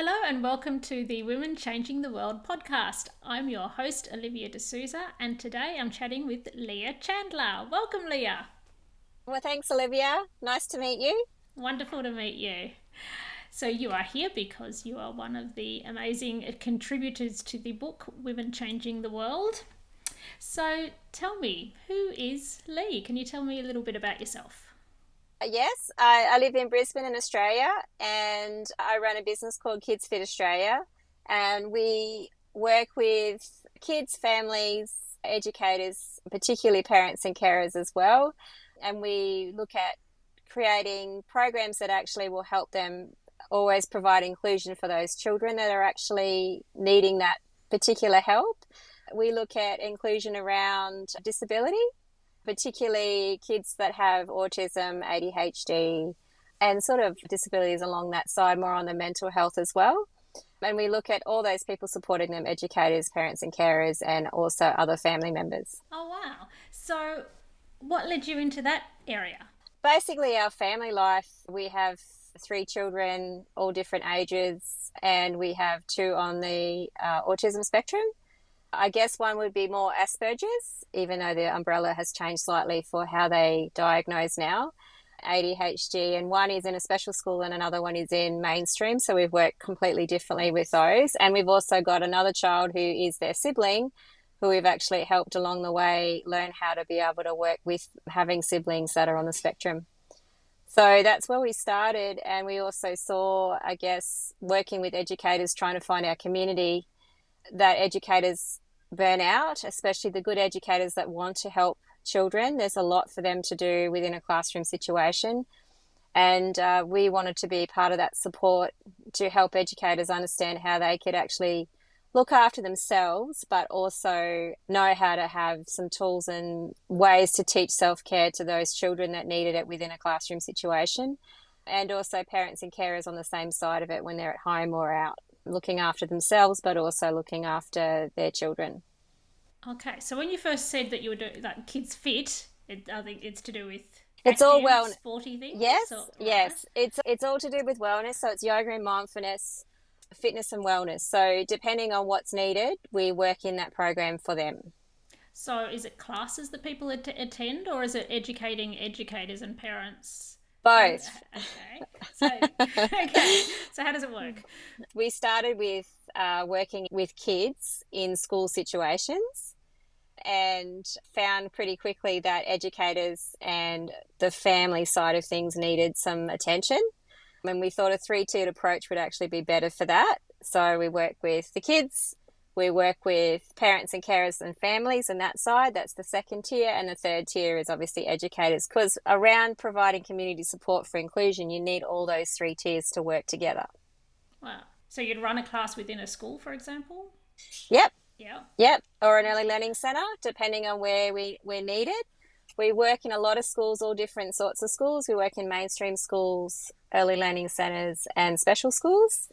Hello and welcome to the Women Changing the World podcast. I'm your host, Olivia D'Souza, and today I'm chatting with Leah Chandler. Welcome, Leah. Well, thanks, Olivia. Nice to meet you. Wonderful to meet you. So you are here because you are one of the amazing contributors to the book Women Changing the World. So tell me, who is Lee? Can you tell me a little bit about yourself? Yes, I live in Brisbane in Australia, and I run a business called Kids Fit Australia, and we work with kids, families, educators, particularly parents and carers as well. And we look at creating programs that actually will help them always provide inclusion for those children that are actually needing that particular help. We look at inclusion around disability, particularly kids that have autism, ADHD, and sort of disabilities along that side, more on the mental health as well. And we look at all those people supporting them, educators, parents and carers, and also other family members. Oh, wow. So what led you into that area? Basically, our family life, we have 3 children, all different ages, and we have 2 on the autism spectrum. I guess one would be more Asperger's, even though the umbrella has changed slightly for how they diagnose now, ADHD, and one is in a special school and another one is in mainstream. So we've worked completely differently with those. And we've also got another child who is their sibling, who we've actually helped along the way learn how to be able to work with having siblings that are on the spectrum. So that's where we started. And we also saw, I guess, working with educators, trying to find our community, that educators burn out, especially the good educators that want to help children. There's a lot for them to do within a classroom situation. And we wanted to be part of that support to help educators understand how they could actually look after themselves, but also know how to have some tools and ways to teach self-care to those children that needed it within a classroom situation. And also parents and carers on the same side of it when they're at home or out, looking after themselves, but also looking after their children. Okay, so when you first said that you were doing that Kids Fit, I think it's to do with It's all active, well, sporty things. yes, So, right. yes. It's all to do with wellness. So it's yoga and mindfulness, fitness and wellness. So depending on what's needed, we work in that program for them. So is it classes that people attend, or is it educating educators and parents? Both. Okay. So okay. So how does it work? We started with working with kids in school situations, and found pretty quickly that educators and the family side of things needed some attention. And we thought a 3-tiered approach would actually be better for that. So we work with the kids, we work with parents and carers and families, and that side, that's the second tier. And the third tier is obviously educators, because around providing community support for inclusion, you need all those 3 tiers to work together. Wow. So you'd run a class within a school, for example? Yep. Yeah. Yep, or an early learning centre, depending on where we're needed. We work in a lot of schools, all different sorts of schools. We work in mainstream schools, early learning centres and special schools.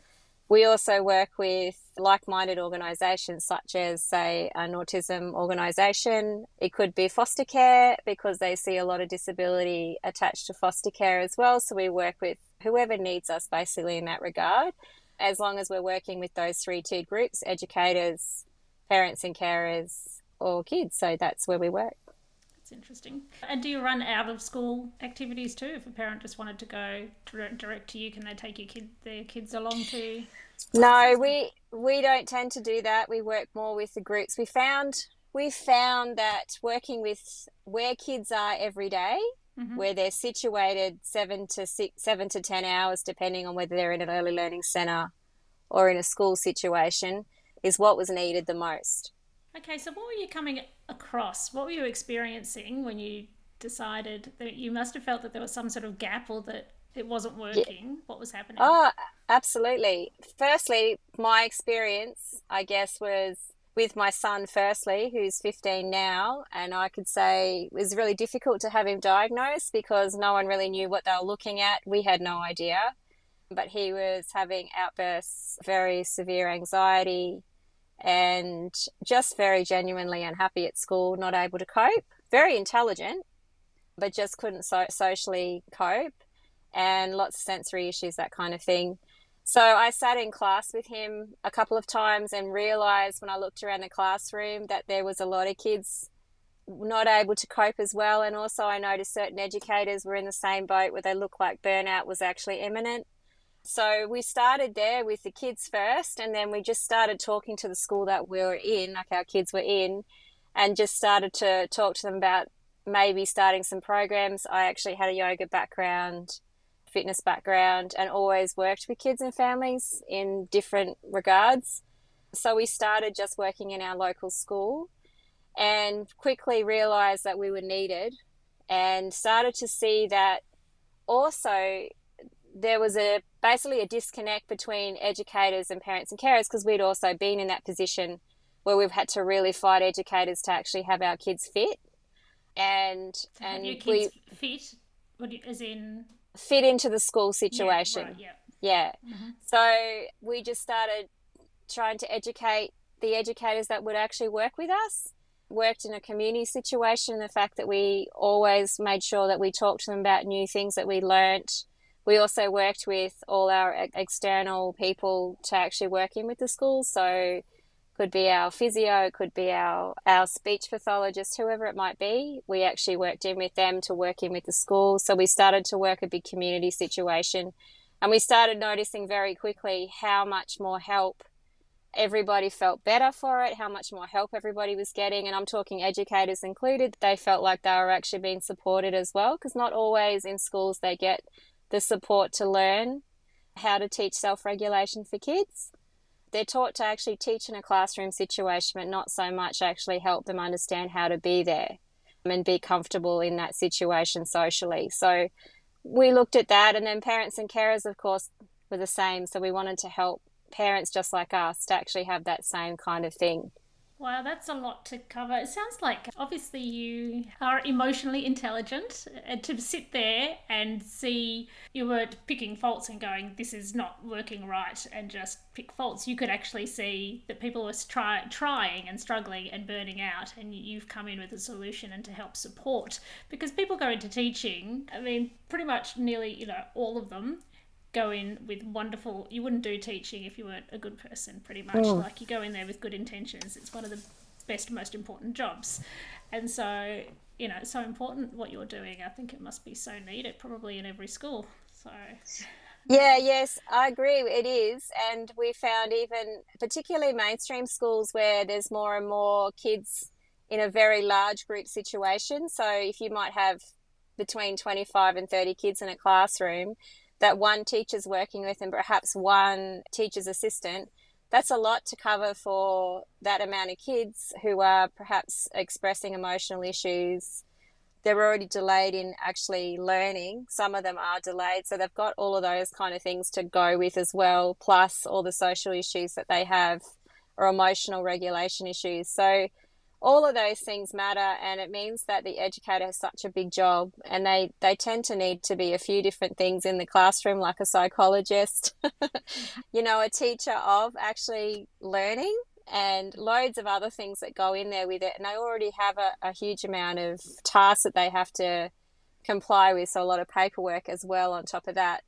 We also work with like-minded organisations such as, say, an autism organisation. It could be foster care, because they see a lot of disability attached to foster care as well. So we work with whoever needs us basically in that regard, as long as we're working with those 3-tiered groups: educators, parents and carers, or kids. So that's where we work. That's interesting. And do you run out of school activities too? If a parent just wanted to go direct to you, can they take their kids along to No, classes? we don't tend to do that. We work more with the groups. We found that working with where kids are every day, Mm-hmm. where they're situated 7 to 10 hours, depending on whether they're in an early learning centre or in a school situation, is what was needed the most. Okay, so what were you coming across? What were you experiencing when you decided that you must have felt that there was some sort of gap or that it wasn't Yeah. working? What was happening? Oh, absolutely. Firstly, my experience, I guess, was with my son, firstly, who's 15 now. And I could say it was really difficult to have him diagnosed because no one really knew what they were looking at. We had no idea. But he was having outbursts, very severe anxiety, and just very genuinely unhappy at school, not able to cope. Very intelligent, but just couldn't socially cope, and lots of sensory issues, that kind of thing. So I sat in class with him a couple of times and realized when I looked around the classroom that there was a lot of kids not able to cope as well. And also I noticed certain educators were in the same boat where they looked like burnout was actually imminent. So we started there with the kids first, and then we just started talking to the school that we were in, like our kids were in, and just started to talk to them about maybe starting some programs. I actually had a yoga background, fitness background, and always worked with kids and families in different regards. So we started just working in our local school and quickly realized that we were needed and started to see that also there was basically a disconnect between educators and parents and carers, because we'd also been in that position where we've had to really fight educators to actually have our kids fit Have your and kids we fit? As in, fit into the school yeah, right, situation. yeah. Yeah. Mm-hmm. So we just started trying to educate the educators that would actually work with us. Worked in a community situation, the fact that we always made sure that we talked to them about new things that we learnt. We also worked with all our external people to actually work in with the schools. So could be our physio, could be our speech pathologist, whoever it might be. We actually worked in with them to work in with the school. So we started to work a big community situation. And we started noticing very quickly how much more help everybody felt better for it, how much more help everybody was getting. And I'm talking educators included. They felt like they were actually being supported as well, because not always in schools they get the support to learn how to teach self-regulation for kids. They're taught to actually teach in a classroom situation, but not so much actually help them understand how to be there and be comfortable in that situation socially. So we looked at that, and then parents and carers, of course, were the same. So we wanted to help parents just like us to actually have that same kind of thing. Wow, that's a lot to cover. It sounds like obviously you are emotionally intelligent, and to sit there and see you weren't picking faults and going, this is not working right, and just pick faults. You could actually see that people were trying and struggling and burning out, and you've come in with a solution and to help support. Because people go into teaching, I mean, pretty much nearly, all of them go in with wonderful, you wouldn't do teaching if you weren't a good person, pretty much. Mm. Like, you go in there with good intentions. It's one of the best, most important jobs. And so, it's so important what you're doing. I think it must be so needed, probably in every school. So Yeah, yes, I agree. It is. And we found even particularly mainstream schools where there's more and more kids in a very large group situation. So if you might have between 25 and 30 kids in a classroom that one teacher's working with and perhaps one teacher's assistant, that's a lot to cover for that amount of kids who are perhaps expressing emotional issues. They're already delayed in actually learning. Some of them are delayed. So they've got all of those kind of things to go with as well, plus all the social issues that they have or emotional regulation issues. So all of those things matter, and it means that the educator has such a big job, and they tend to need to be a few different things in the classroom, like a psychologist, a teacher of actually learning, and loads of other things that go in there with it. And they already have a huge amount of tasks that they have to comply with, so a lot of paperwork as well on top of that.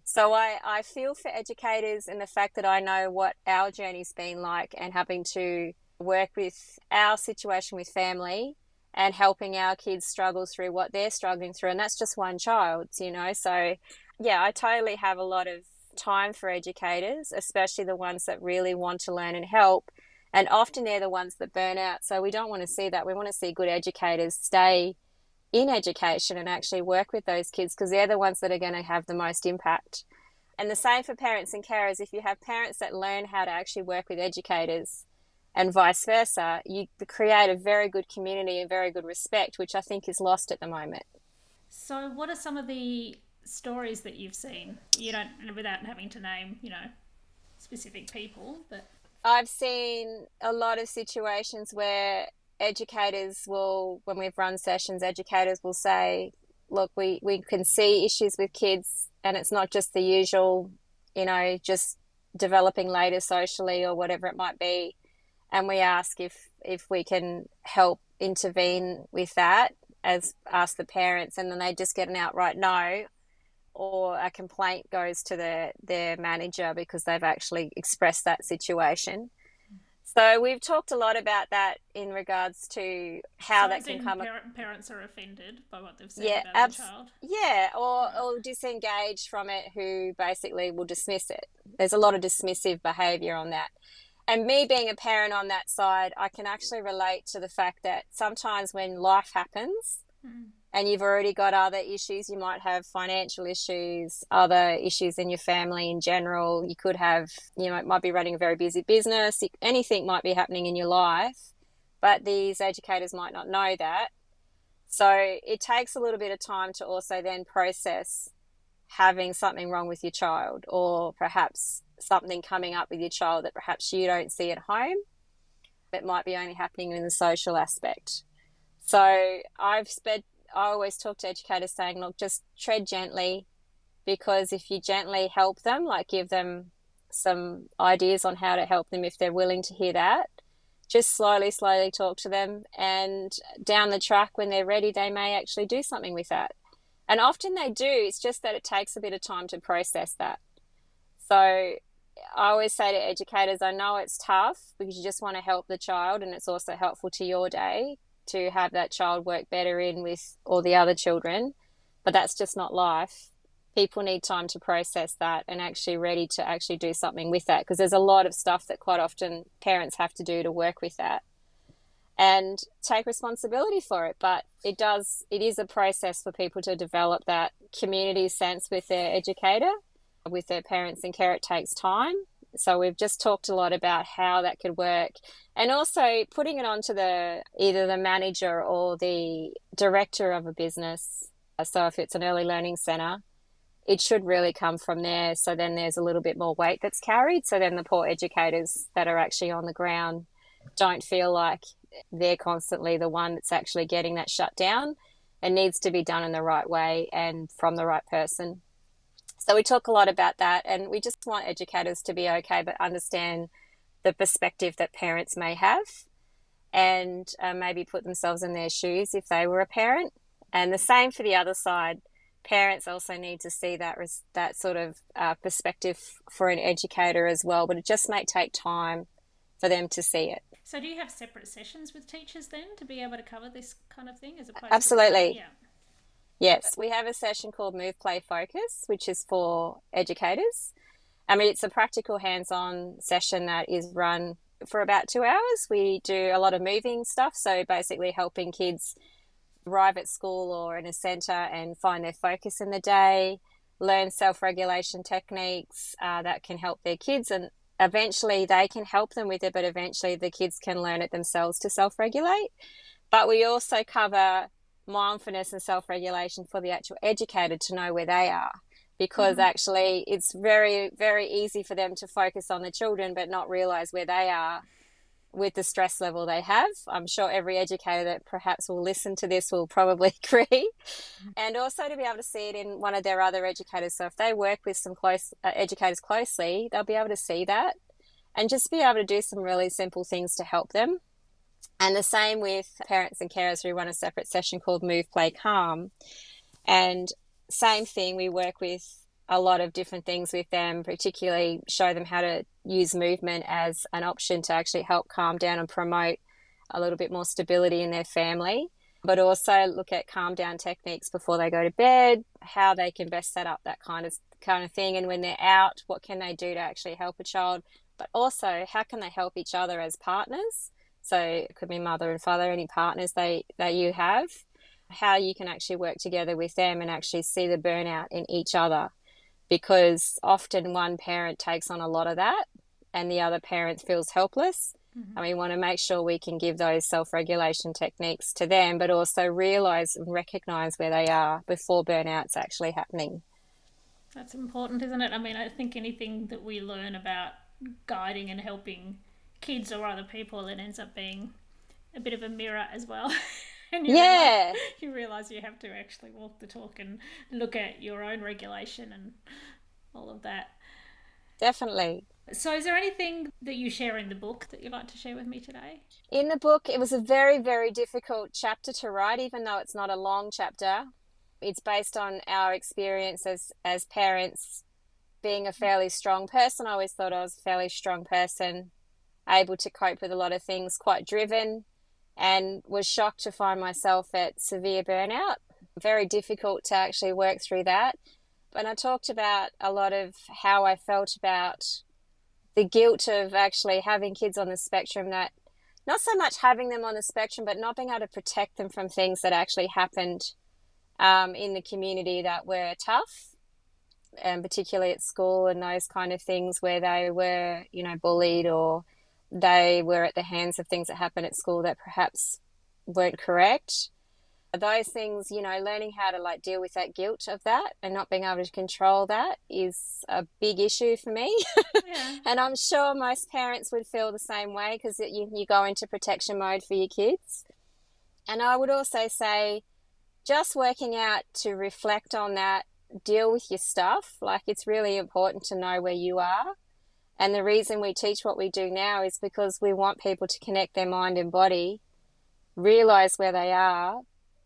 So I feel for educators in the fact that I know what our journey's been like, and having to work with our situation with family and helping our kids struggle through what they're struggling through. And that's just one child, So, yeah, I totally have a lot of time for educators, especially the ones that really want to learn and help. And often they're the ones that burn out. So we don't want to see that. We want to see good educators stay in education and actually work with those kids, because they're the ones that are going to have the most impact. And the same for parents and carers. If you have parents that learn how to actually work with educators and vice versa, you create a very good community and very good respect, which I think is lost at the moment. So, what are some of the stories that you've seen? You don't, without having to name, specific people, but I've seen a lot of situations where educators will, when we've run sessions, educators will say, look, we can see issues with kids, and it's not just the usual, just developing later socially or whatever it might be. And we ask if we can help intervene with that, as ask the parents, and then they just get an outright no. or a complaint goes to their manager because they've actually expressed that situation. So we've talked a lot about that in regards to how So that as can in come. parents are offended by what they've said Yeah, about their child? yeah, Right. or disengage from it, who basically will dismiss it. There's a lot of dismissive behaviour on that. And me being a parent on that side, I can actually relate to the fact that sometimes when life happens Mm. and you've already got other issues, you might have financial issues, other issues in your family in general. You could have, it might be running a very busy business, anything might be happening in your life, but these educators might not know that. So it takes a little bit of time to also then process having something wrong with your child, or perhaps something coming up with your child that perhaps you don't see at home, that might be only happening in the social aspect. So I always talk to educators saying, look, just tread gently, because if you gently help them, like give them some ideas on how to help them if they're willing to hear that, just slowly talk to them, and down the track when they're ready, they may actually do something with that. And often they do. It's just that it takes a bit of time to process that. So I always say to educators, I know it's tough because you just want to help the child, and it's also helpful to your day to have that child work better in with all the other children, but that's just not life. People need time to process that and actually ready to actually do something with that, because there's a lot of stuff that quite often parents have to do to work with that and take responsibility for it. But it is a process for people to develop that community sense with their educator, with their parents and care. It takes time. So we've just talked a lot about how that could work, and also putting it onto either the manager or the director of a business. So if it's an early learning centre, it should really come from there. So then there's a little bit more weight that's carried. So then the poor educators that are actually on the ground don't feel like they're constantly the one that's actually getting that shut down. It needs to be done in the right way and from the right person. So we talk a lot about that, and we just want educators to be okay, but understand the perspective that parents may have, and maybe put themselves in their shoes if they were a parent. And the same for the other side. Parents also need to see that sort of perspective for an educator as well, but it just may take time for them to see it. So do you have separate sessions with teachers then to be able to cover this kind of thing as opposed to all, Absolutely. yeah. Yes, we have a session called Move, Play, Focus, which is for educators. I mean, it's a practical hands-on session that is run for about 2 hours. We do a lot of moving stuff, so basically helping kids arrive at school or in a centre and find their focus in the day, learn self-regulation techniques that can help their kids, and eventually they can help them with it, but eventually the kids can learn it themselves to self-regulate. But we also cover mindfulness and self-regulation for the actual educator to know where they are, because actually it's very, very easy for them to focus on the children but not realise where they are with the stress level they have. I'm sure every educator that perhaps will listen to this will probably agree. And also to be able to see it in one of their other educators. So if they work with some close educators closely, they'll be able to see that and just be able to do some really simple things to help them. And the same with parents and carers, who run a separate session called Move, Play, Calm. And same thing, we work with a lot of different things with them, particularly show them how to use movement as an option to actually help calm down and promote a little bit more stability in their family, but also look at calm down techniques before they go to bed, how they can best set up that kind of thing. And when they're out, what can they do to actually help a child, but also how can they help each other as partners? So it could be mother and father, any partners that you have, how you can actually work together with them and actually see the burnout in each other, because often one parent takes on a lot of that and the other parent feels helpless. And we want to make sure we can give those self-regulation techniques to them, but also realise and recognise where they are before burnout's actually happening. That's important, isn't it? I mean, I think anything that we learn about guiding and helping kids or other people, it ends up being a bit of a mirror as well. And Yeah, you realize you have to actually walk the talk and look at your own regulation and all of that. definitely. So is there anything that you share in the book that you'd like to share with me today? In the book, it was a very, very difficult chapter to write, even though it's not a long chapter. It's based on our experience as parents. Being a fairly strong person, I always thought I was a fairly strong person, able to cope with a lot of things, quite driven, and was shocked to find myself at severe burnout. Very difficult to actually work through that. And I talked about a lot of how I felt about the guilt of actually having kids on the spectrum, that not so much having them on the spectrum, but not being able to protect them from things that actually happened in the community that were tough, and particularly at school and those kind of things where they were, bullied, or they were at the hands of things that happened at school that perhaps weren't correct. Those things, learning how to deal with that guilt of that and not being able to control that is a big issue for me. Yeah. And I'm sure most parents would feel the same way, because you go into protection mode for your kids. And I would also say just working out to reflect on that, deal with your stuff. It's really important to know where you are. And the reason we teach what we do now is because we want people to connect their mind and body, realize where they are,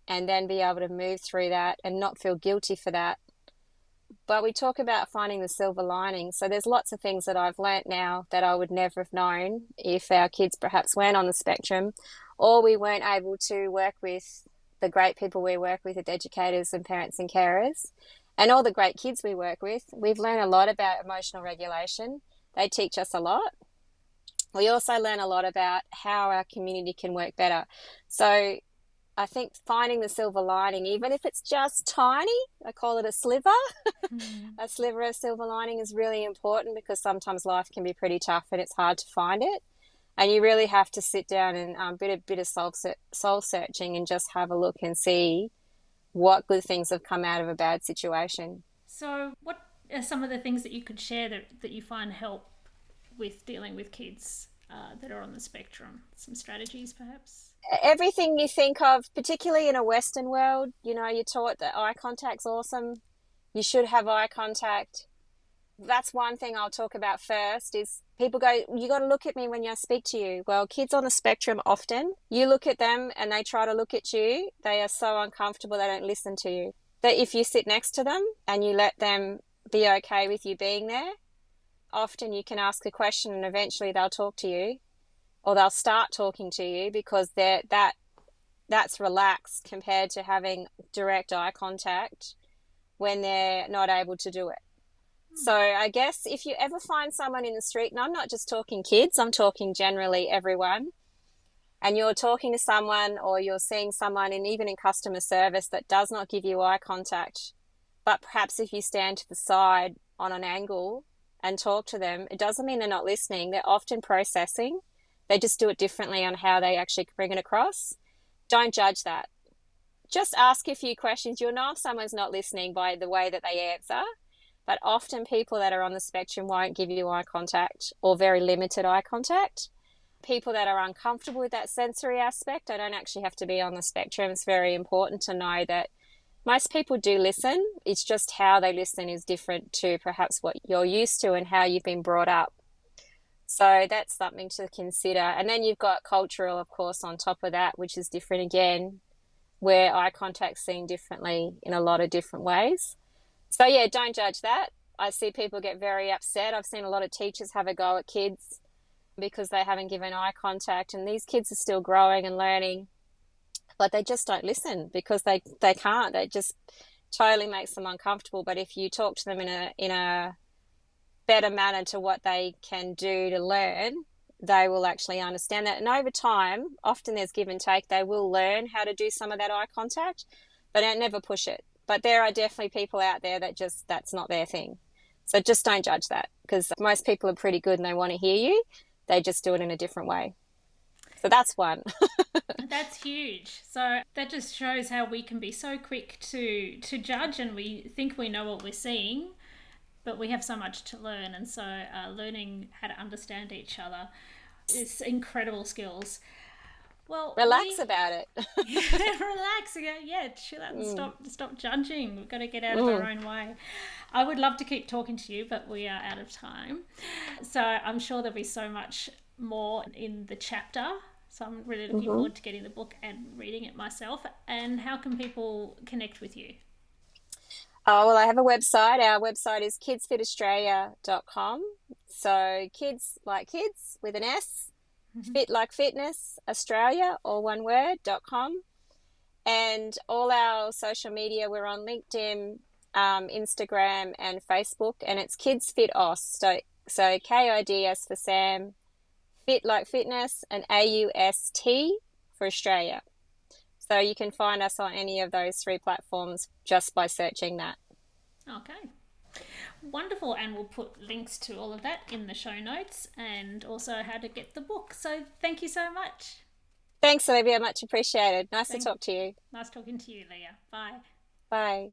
and then be able to move through that and not feel guilty for that. But we talk about finding the silver lining. So there's lots of things that I've learnt now that I would never have known if our kids perhaps weren't on the spectrum, or we weren't able to work with the great people we work with, educators and parents and carers, and all the great kids we work with. We've learned a lot about emotional regulation. They teach us a lot. We also learn a lot about how our community can work better. So I think finding the silver lining, even if it's just tiny, I call it a sliver, a sliver of silver lining is really important, because sometimes life can be pretty tough and it's hard to find it. And you really have to sit down and bit of soul searching and just have a look and see what good things have come out of a bad situation. So what are some of the things that you could share that you find help with dealing with kids that are on the spectrum? Some strategies, perhaps? Everything you think of, particularly in a Western world, you're taught that eye contact's awesome. You should have eye contact. That's one thing I'll talk about first, is people go, you got to look at me when I speak to you. Well, kids on the spectrum, often you look at them and they try to look at you. They are so uncomfortable, they don't listen to you. That if you sit next to them and you let them be okay with you being there, often you can ask a question and eventually they'll talk to you, or they'll start talking to you, because that's relaxed compared to having direct eye contact when they're not able to do it. So I guess if you ever find someone in the street, and I'm not just talking kids, I'm talking generally everyone, and you're talking to someone or you're seeing someone, and even in customer service, that does not give you eye contact, but perhaps if you stand to the side on an angle and talk to them, it doesn't mean they're not listening. They're often processing. They just do it differently on how they actually bring it across. Don't judge that. Just ask a few questions. You'll know if someone's not listening by the way that they answer. But often people that are on the spectrum won't give you eye contact, or very limited eye contact. People that are uncomfortable with that sensory aspect, I don't actually have to be on the spectrum. It's very important to know that most people do listen. It's just how they listen is different to perhaps what you're used to and how you've been brought up. So that's something to consider. And then you've got cultural, of course, on top of that, which is different again, where eye contact's seen differently in a lot of different ways. So yeah, don't judge that. I see people get very upset. I've seen a lot of teachers have a go at kids because they haven't given eye contact, and these kids are still growing and learning, but they just don't listen because they can't. It just totally makes them uncomfortable. But if you talk to them in a better manner to what they can do to learn, they will actually understand that. And over time, often there's give and take. They will learn how to do some of that eye contact, but don't never push it. But there are definitely people out there that just, that's not their thing. So just don't judge that, because most people are pretty good and they want to hear you. They just do it in a different way. So that's one. That's huge. So that just shows how we can be so quick to judge, and we think we know what we're seeing, but we have so much to learn. And so learning how to understand each other is incredible skills. Well, relax about it. Relax. Yeah, chill out and stop judging. We've got to get out of our own way. I would love to keep talking to you, but we are out of time. So I'm sure there'll be so much more in the chapter. So I'm really looking forward to getting the book and reading it myself. And how can people connect with you? Oh, well, I have a website. Our website is kidsfitaustralia.com. So kids like kids with an S, fit like fitness, Australia, all one word, .com. And all our social media, we're on LinkedIn, Instagram, and Facebook, and it's Kids Fit Aus. So KIDS for Sam, fit like fitness, and AUST for Australia. So you can find us on any of those three platforms just by searching that. Okay. Wonderful, and we'll put links to all of that in the show notes and also how to get the book. So thank you so much. Thanks, Olivia. Much appreciated. Nice to Thank talk to you. Nice talking to you, Leah. Bye. Bye.